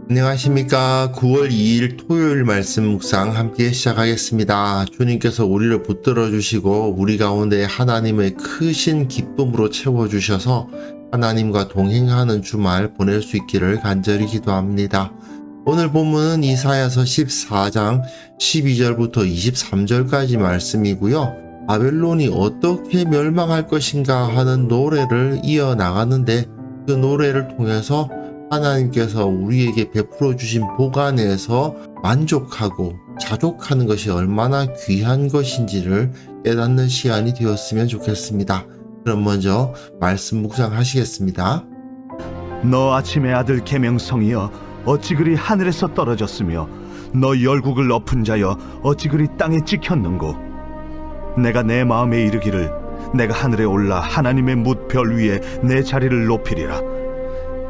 안녕하십니까. 9월 2일 토요일 말씀 묵상 함께 시작하겠습니다. 주님께서 우리를 붙들어 주시고 우리 가운데 하나님의 크신 기쁨으로 채워주셔서 하나님과 동행하는 주말 보낼 수 있기를 간절히 기도합니다. 오늘 본문은 이사야서 14장 12절부터 23절까지 말씀이고요. 바벨론이 어떻게 멸망할 것인가 하는 노래를 이어나가는데 그 노래를 통해서 하나님께서 우리에게 베풀어 주신 복 안에서 만족하고 자족하는 것이 얼마나 귀한 것인지를 깨닫는 시간이 되었으면 좋겠습니다. 그럼 먼저 말씀 묵상하시겠습니다. 너 아침의 아들 계명성이여 어찌 그리 하늘에서 떨어졌으며 너 열국을 엎은 자여 어찌 그리 땅에 찍혔는고. 내가 내 마음에 이르기를 내가 하늘에 올라 하나님의 뭇별 위에 내 자리를 높이리라.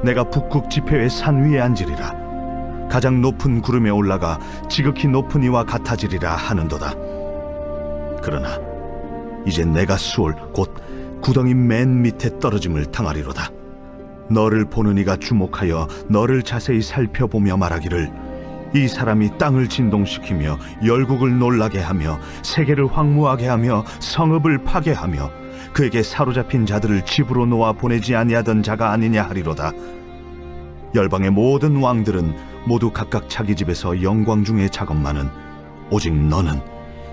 내가 북극 지폐의 산 위에 앉으리라. 가장 높은 구름에 올라가 지극히 높은 이와 같아지리라 하는도다. 그러나 이제 내가 수월 곧 구덩이 맨 밑에 떨어짐을 당하리로다. 너를 보는 이가 주목하여 너를 자세히 살펴보며 말하기를 이 사람이 땅을 진동시키며 열국을 놀라게 하며 세계를 황무하게 하며 성읍을 파괴하며 그에게 사로잡힌 자들을 집으로 놓아 보내지 아니하던 자가 아니냐 하리로다. 열방의 모든 왕들은 모두 각각 자기 집에서 영광 중에 작업만은 오직 너는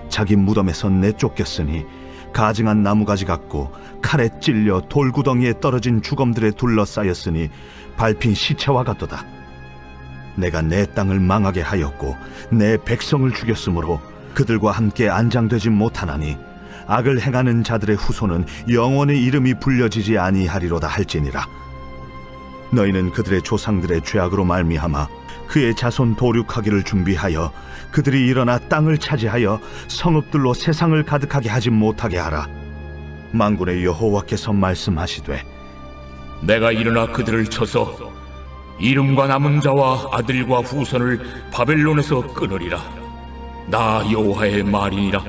자기 무덤에서 내쫓겼으니 가증한 나무가지 같고 칼에 찔려 돌구덩이에 떨어진 주검들에 둘러싸였으니 밟힌 시체와 같도다. 내가 내 땅을 망하게 하였고 내 백성을 죽였으므로 그들과 함께 안장되지 못하나니 악을 행하는 자들의 후손은 영원히 이름이 불려지지 아니하리로다 할지니라. 너희는 그들의 조상들의 죄악으로 말미암아 그의 자손 도륙하기를 준비하여 그들이 일어나 땅을 차지하여 성읍들로 세상을 가득하게 하지 못하게 하라. 만군의 여호와께서 말씀하시되 내가 일어나 그들을 쳐서 이름과 남은 자와 아들과 후손을 바벨론에서 끊으리라. 나 여호와의 말이니라.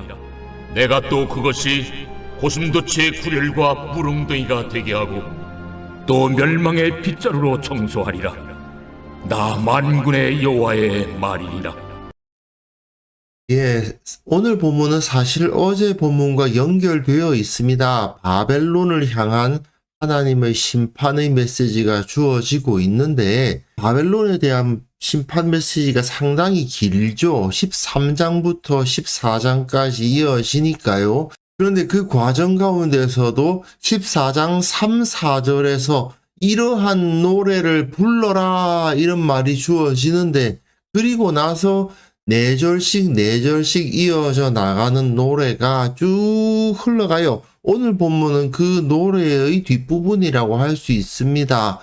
내가 또 그것이 고슴도치의 굴혈과 무릉덩이가 되게 하고 또 멸망의 빗자루로 청소하리라. 나 만군의 여호와의 말이니라. 오늘 본문은 사실 어제 본문과 연결되어 있습니다. 바벨론을 향한 하나님의 심판의 메시지가 주어지고 있는데 바벨론에 대한 심판 메시지가 상당히 길죠. 13장부터 14장까지 이어지니까요. 그런데 그 과정 가운데서도 14장 3, 4절에서 이러한 노래를 불러라 이런 말이 주어지는데 그리고 나서 4절씩 이어져 나가는 노래가 쭉 흘러가요. 오늘 본문은 그 노래의 뒷부분이라고 할 수 있습니다.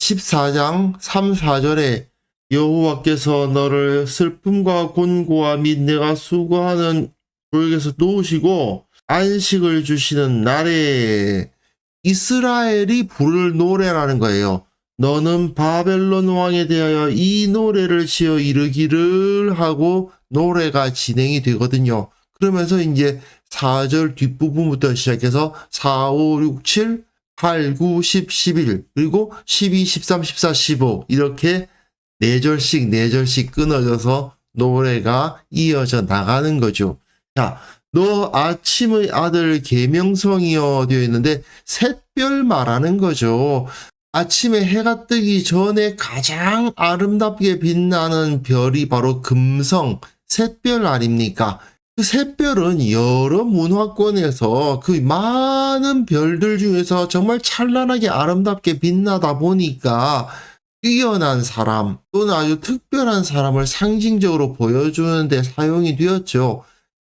14장 3, 4절에 여호와께서 너를 슬픔과 곤고와 및 내가 수고하는 고역에서 놓으시고 안식을 주시는 날에 이스라엘이 부를 노래라는 거예요. 너는 바벨론 왕에 대하여 이 노래를 지어 이르기를 하고 노래가 진행이 되거든요. 그러면서 이제 4절 뒷부분부터 시작해서 4, 5, 6, 7, 8, 9, 10, 11 그리고 12, 13, 14, 15 이렇게 4절씩 끊어져서 노래가 이어져 나가는 거죠. 자, 너 아침의 아들 계명성이여 되어 있는데 샛별 말하는 거죠. 아침에 해가 뜨기 전에 가장 아름답게 빛나는 별이 바로 금성, 샛별 아닙니까? 그 샛별은 여러 문화권에서 그 많은 별들 중에서 정말 찬란하게 아름답게 빛나다 보니까 뛰어난 사람 또는 아주 특별한 사람을 상징적으로 보여주는 데 사용이 되었죠.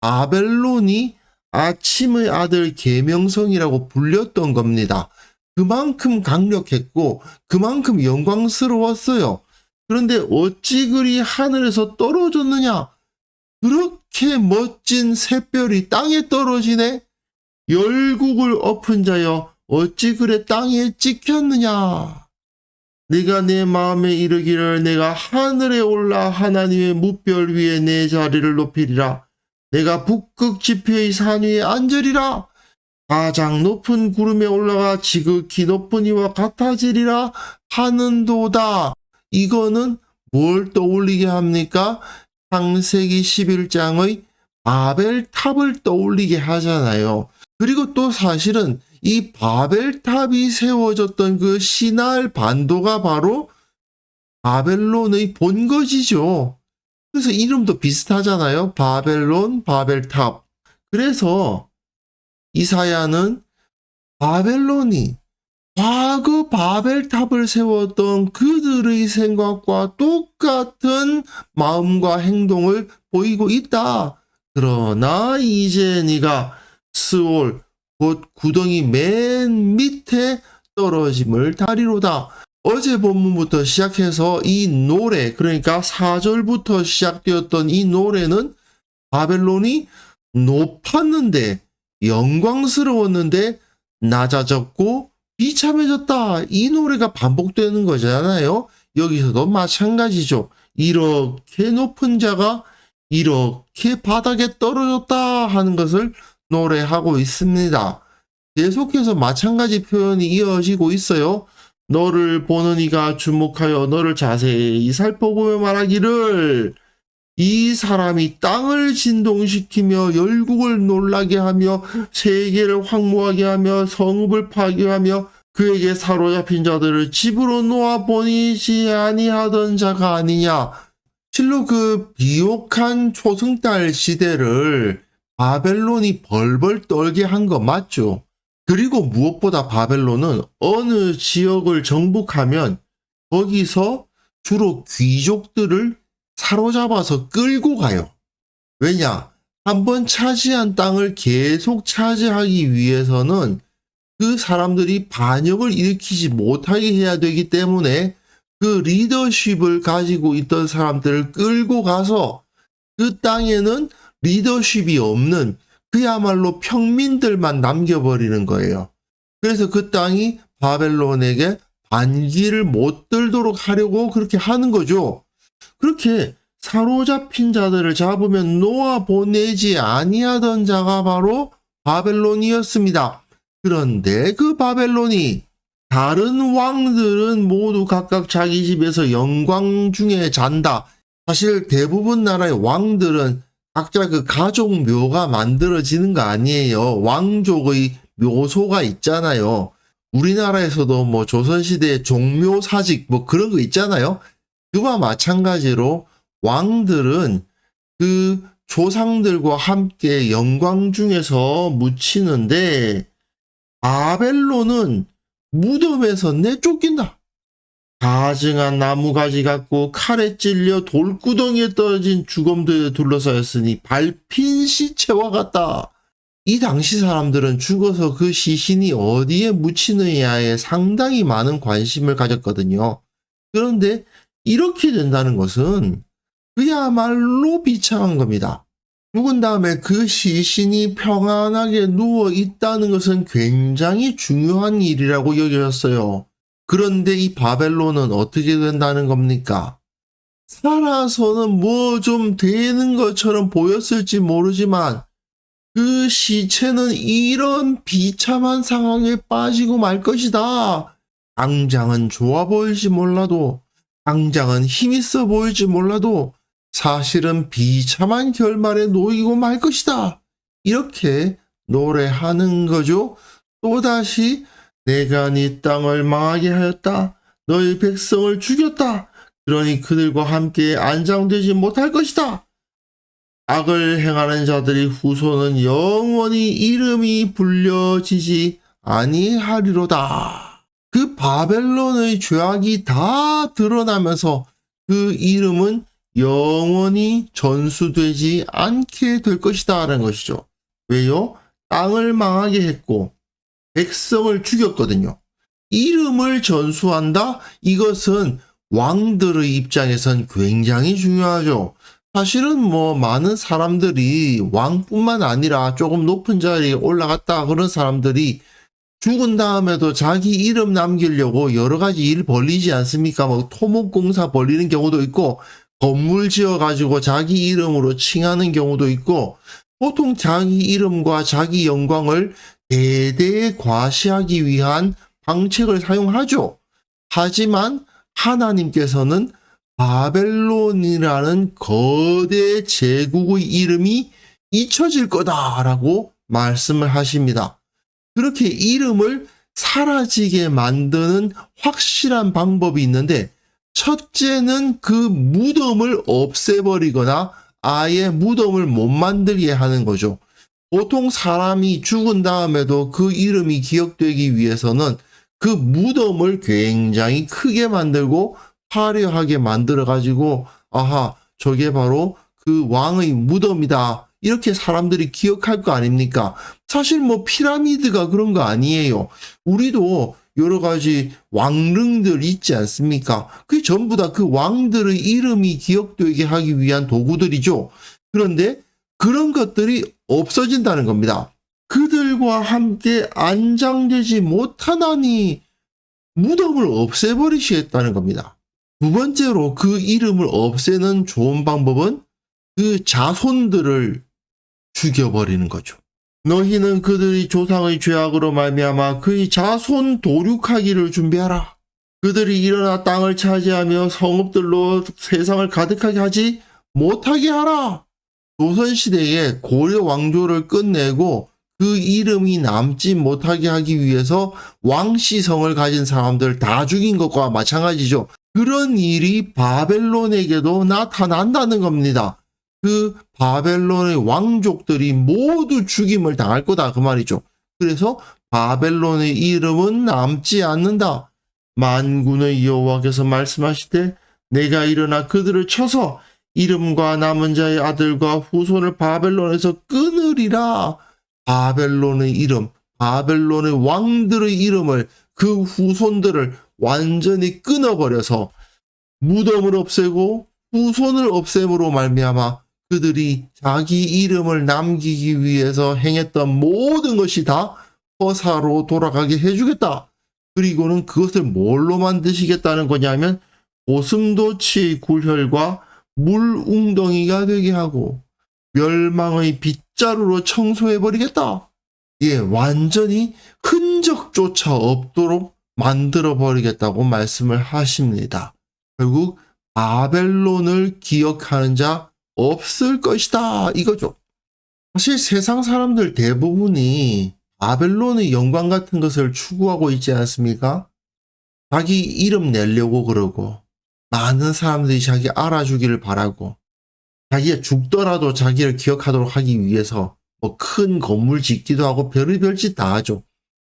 바벨론이 아침의 아들 계명성이라고 불렸던 겁니다. 그만큼 강력했고 그만큼 영광스러웠어요. 그런데 어찌 그리 하늘에서 떨어졌느냐? 그렇게 멋진 샛별이 땅에 떨어지네? 열국을 엎은 자여 어찌 그래 땅에 찍혔느냐? 네가 내 마음에 이르기를 내가 하늘에 올라 하나님의 뭇별 위에 내 자리를 높이리라. 내가 북극 지폐의 산 위에 앉으리라. 가장 높은 구름에 올라가 지극히 높은 이와 같아지리라 하는도다. 이거는 뭘 떠올리게 합니까? 창세기 11장의 바벨탑을 떠올리게 하잖아요. 그리고 또 사실은 이 바벨탑이 세워졌던 그 시날 반도가 바로 바벨론의 본거지죠. 그래서 이름도 비슷하잖아요. 바벨론, 바벨탑. 그래서 이사야는 바벨론이 과거 바벨탑을 세웠던 그들의 생각과 똑같은 마음과 행동을 보이고 있다. 그러나 이제 네가 스올 곧 구덩이 맨 밑에 떨어짐을 다리로다. 어제 본문부터 시작해서 이 노래, 그러니까 4절부터 시작되었던 이 노래는 바벨론이 높았는데 영광스러웠는데 낮아졌고 비참해졌다. 이 노래가 반복되는 거잖아요. 여기서도 마찬가지죠. 이렇게 높은 자가 이렇게 바닥에 떨어졌다 하는 것을 노래하고 있습니다. 계속해서 마찬가지 표현이 이어지고 있어요. 너를 보는 이가 주목하여 너를 자세히 살펴보며 말하기를 이 사람이 땅을 진동시키며 열국을 놀라게 하며 세계를 황무하게 하며 성읍을 파괴하며 그에게 사로잡힌 자들을 집으로 놓아 보내지 아니하던 자가 아니냐. 실로 그 비옥한 초승달 시대를 바벨론이 벌벌 떨게 한 거 맞죠? 그리고 무엇보다 바벨론은 어느 지역을 정복하면 거기서 주로 귀족들을 사로잡아서 끌고 가요. 왜냐? 한번 차지한 땅을 계속 차지하기 위해서는 그 사람들이 반역을 일으키지 못하게 해야 되기 때문에 그 리더십을 가지고 있던 사람들을 끌고 가서 그 땅에는 리더십이 없는 그야말로 평민들만 남겨버리는 거예요. 그래서 그 땅이 바벨론에게 반기를 못 들도록 하려고 그렇게 하는 거죠. 그렇게 사로잡힌 자들을 잡으면 놓아 보내지 아니하던 자가 바로 바벨론이었습니다. 그런데 그 바벨론이 다른 왕들은 모두 각각 자기 집에서 영광 중에 잔다. 사실 대부분 나라의 왕들은 각자 그 가족 묘가 만들어지는 거 아니에요. 왕족의 묘소가 있잖아요. 우리나라에서도 뭐 조선시대의 종묘사직 뭐 그런 거 있잖아요. 그와 마찬가지로 왕들은 그 조상들과 함께 영광 중에서 묻히는데 바벨론은 무덤에서 내쫓긴다. 가증한 나무가지 같고 칼에 찔려 돌구덩이에 떨어진 주검들에 둘러싸였으니 밟힌 시체와 같다. 이 당시 사람들은 죽어서 그 시신이 어디에 묻히느냐에 상당히 많은 관심을 가졌거든요. 그런데 이렇게 된다는 것은 그야말로 비참한 겁니다. 죽은 다음에 그 시신이 평안하게 누워 있다는 것은 굉장히 중요한 일이라고 여겨졌어요. 그런데 이 바벨론은 어떻게 된다는 겁니까? 살아서는 뭐 좀 되는 것처럼 보였을지 모르지만 그 시체는 이런 비참한 상황에 빠지고 말 것이다. 당장은 좋아 보일지 몰라도, 당장은 힘있어 보일지 몰라도 사실은 비참한 결말에 놓이고 말 것이다. 이렇게 노래하는 거죠. 또다시 내가 네 땅을 망하게 하였다. 너희 백성을 죽였다. 그러니 그들과 함께 안장되지 못할 것이다. 악을 행하는 자들의 후손은 영원히 이름이 불려지지 아니하리로다. 그 바벨론의 죄악이 다 드러나면서 그 이름은 영원히 전수되지 않게 될 것이다 라는 것이죠. 왜요? 땅을 망하게 했고 백성을 죽였거든요. 이름을 전수한다? 이것은 왕들의 입장에선 굉장히 중요하죠. 사실은 뭐 많은 사람들이 왕뿐만 아니라 조금 높은 자리에 올라갔다 그런 사람들이 죽은 다음에도 자기 이름 남기려고 여러 가지 일 벌리지 않습니까? 뭐 토목공사 벌리는 경우도 있고 건물 지어가지고 자기 이름으로 칭하는 경우도 있고 보통 자기 이름과 자기 영광을 대대에 과시하기 위한 방책을 사용하죠. 하지만 하나님께서는 바벨론이라는 거대 제국의 이름이 잊혀질 거다라고 말씀을 하십니다. 그렇게 이름을 사라지게 만드는 확실한 방법이 있는데, 첫째는 그 무덤을 없애버리거나 아예 무덤을 못 만들게 하는 거죠. 보통 사람이 죽은 다음에도 그 이름이 기억되기 위해서는 그 무덤을 굉장히 크게 만들고 화려하게 만들어 가지고, 아하, 저게 바로 그 왕의 무덤이다, 이렇게 사람들이 기억할 거 아닙니까? 사실 뭐 피라미드가 그런 거 아니에요. 우리도 여러 가지 왕릉들 있지 않습니까? 그게 전부 다 그 왕들의 이름이 기억되게 하기 위한 도구들이죠. 그런데 그런 것들이 없어진다는 겁니다. 그들과 함께 안장되지 못하나니 무덤을 없애버리시겠다는 겁니다. 두 번째로 그 이름을 없애는 좋은 방법은 그 자손들을 죽여버리는 거죠. 너희는 그들이 조상의 죄악으로 말미암아 그의 자손 도륙하기를 준비하라. 그들이 일어나 땅을 차지하며 성읍들로 세상을 가득하게 하지 못하게 하라. 조선시대에 고려 왕조를 끝내고 그 이름이 남지 못하게 하기 위해서 왕씨성을 가진 사람들 다 죽인 것과 마찬가지죠. 그런 일이 바벨론에게도 나타난다는 겁니다. 그 바벨론의 왕족들이 모두 죽임을 당할 거다, 그 말이죠. 그래서 바벨론의 이름은 남지 않는다. 만군의 여호와께서 말씀하시되 내가 일어나 그들을 쳐서 이름과 남은 자의 아들과 후손을 바벨론에서 끊으리라. 바벨론의 이름, 바벨론의 왕들의 이름을, 그 후손들을 완전히 끊어버려서 무덤을 없애고 후손을 없앰으로 말미암아 그들이 자기 이름을 남기기 위해서 행했던 모든 것이 다 허사로 돌아가게 해주겠다. 그리고는 그것을 뭘로 만드시겠다는 거냐면 고슴도치의 굴혈과 물웅덩이가 되게 하고 멸망의 빗자루로 청소해버리겠다. 예, 완전히 흔적조차 없도록 만들어버리겠다고 말씀을 하십니다. 결국 바벨론을 기억하는 자 없을 것이다, 이거죠. 사실 세상 사람들 대부분이 바벨론의 영광 같은 것을 추구하고 있지 않습니까? 자기 이름 내려고 그러고, 많은 사람들이 자기 알아주기를 바라고, 자기가 죽더라도 자기를 기억하도록 하기 위해서 뭐 큰 건물 짓기도 하고 별의별 짓 다 하죠.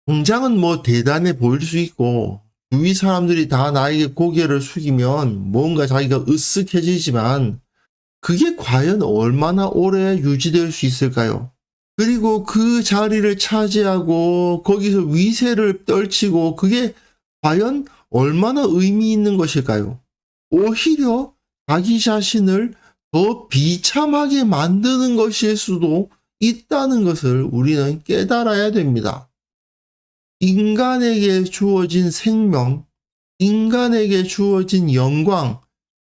당장은 뭐 대단해 보일 수 있고 주위 사람들이 다 나에게 고개를 숙이면 뭔가 자기가 으쓱해지지만 그게 과연 얼마나 오래 유지될 수 있을까요? 그리고 그 자리를 차지하고 거기서 위세를 떨치고 그게 과연 얼마나 의미 있는 것일까요? 오히려 자기 자신을 더 비참하게 만드는 것일 수도 있다는 것을 우리는 깨달아야 됩니다. 인간에게 주어진 생명, 인간에게 주어진 영광,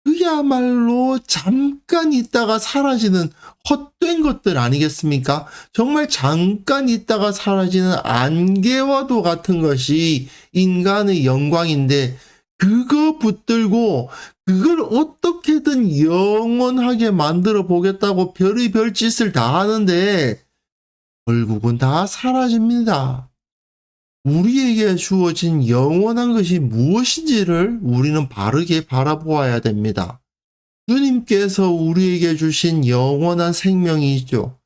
그야말로 잠깐 있다가 사라지는 헛된 것들 아니겠습니까? 정말 잠깐 있다가 사라지는 안개와도 같은 것이 인간의 영광인데, 그거 붙들고 그걸 어떻게든 영원하게 만들어 보겠다고 별의별 짓을 다 하는데 결국은 다 사라집니다. 우리에게 주어진 영원한 것이 무엇인지를 우리는 바르게 바라보아야 됩니다. 주님께서 우리에게 주신 영원한 생명이 있죠.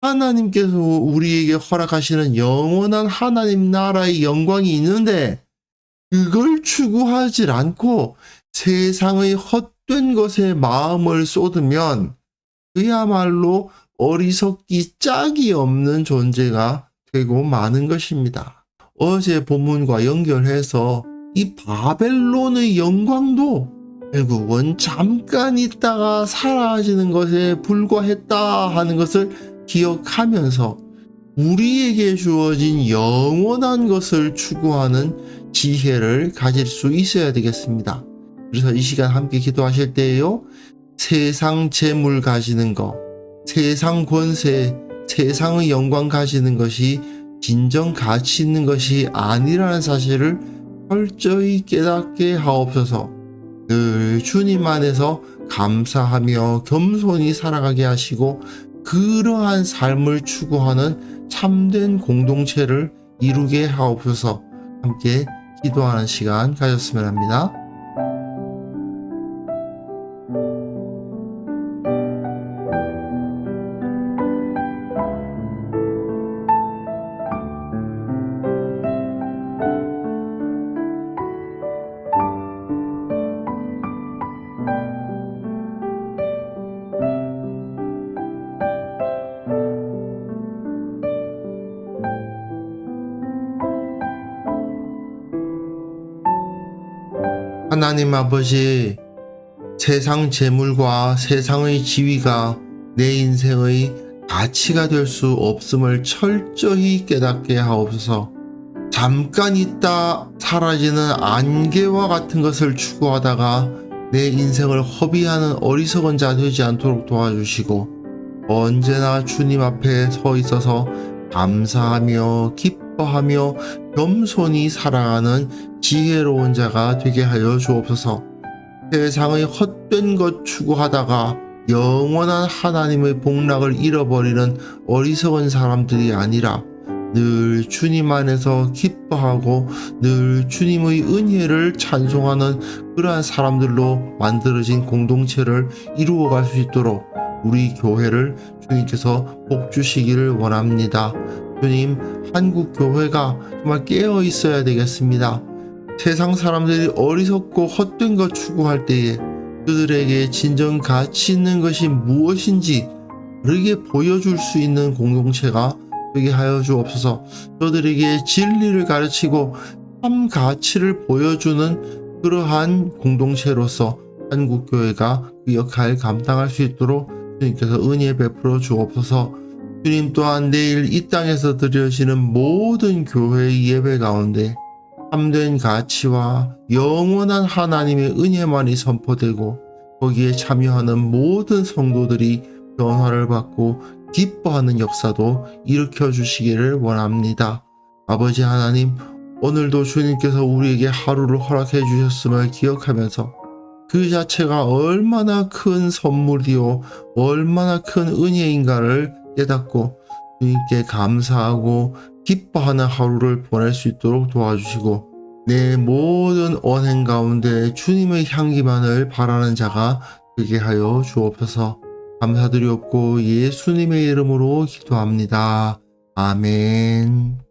하나님께서 우리에게 허락하시는 영원한 하나님 나라의 영광이 있는데 그걸 추구하지 않고 세상의 헛된 것에 마음을 쏟으면 그야말로 어리석기 짝이 없는 존재가 되고 마는 것입니다. 어제 본문과 연결해서 이 바벨론의 영광도 결국은 잠깐 있다가 사라지는 것에 불과했다 하는 것을 기억하면서 우리에게 주어진 영원한 것을 추구하는 지혜를 가질 수 있어야 되겠습니다. 그래서 이 시간 함께 기도하실 때에요, 세상 재물 가지는 것, 세상 권세, 세상의 영광 가지는 것이 진정 가치 있는 것이 아니라는 사실을 철저히 깨닫게 하옵소서. 늘 주님 안에서 감사하며 겸손히 살아가게 하시고 그러한 삶을 추구하는 참된 공동체를 이루게 하옵소서. 함께 기도하는 시간 가졌으면 합니다. 하나님 아버지, 세상 재물과 세상의 지위가 내 인생의 가치가 될 수 없음을 철저히 깨닫게 하옵소서. 잠깐 있다 사라지는 안개와 같은 것을 추구하다가 내 인생을 허비하는 어리석은 자 되지 않도록 도와주시고, 언제나 주님 앞에 서 있어서 감사하며 기뻐하며 겸손히 살아가는 지혜로운 자가 되게 하여 주옵소서. 세상의 헛된 것 추구하다가 영원한 하나님의 복락을 잃어버리는 어리석은 사람들이 아니라 늘 주님 안에서 기뻐하고 늘 주님의 은혜를 찬송하는 그러한 사람들로 만들어진 공동체를 이루어갈 수 있도록 우리 교회를 주님께서 복 주시기를 원합니다. 주님, 한국 교회가 정말 깨어 있어야 되겠습니다. 세상 사람들이 어리석고 헛된 것 추구할 때에 그들에게 진정 가치 있는 것이 무엇인지 다르게 보여줄 수 있는 공동체가 되게 하여 주옵소서. 저들에게 진리를 가르치고 참 가치를 보여주는 그러한 공동체로서 한국교회가 그 역할 감당할 수 있도록 주님께서 은혜 베풀어 주옵소서. 주님 또한 내일 이 땅에서 드려지는 모든 교회의 예배 가운데 참된 가치와 영원한 하나님의 은혜만이 선포되고 거기에 참여하는 모든 성도들이 변화를 받고 기뻐하는 역사도 일으켜 주시기를 원합니다. 아버지 하나님, 오늘도 주님께서 우리에게 하루를 허락해 주셨음을 기억하면서 그 자체가 얼마나 큰 선물이요 얼마나 큰 은혜인가를 깨닫고 주님께 감사하고 기뻐하는 하루를 보낼 수 있도록 도와주시고, 내 모든 언행 가운데 주님의 향기만을 바라는 자가 되게 하여 주옵소서. 감사드리옵고 예수님의 이름으로 기도합니다. 아멘.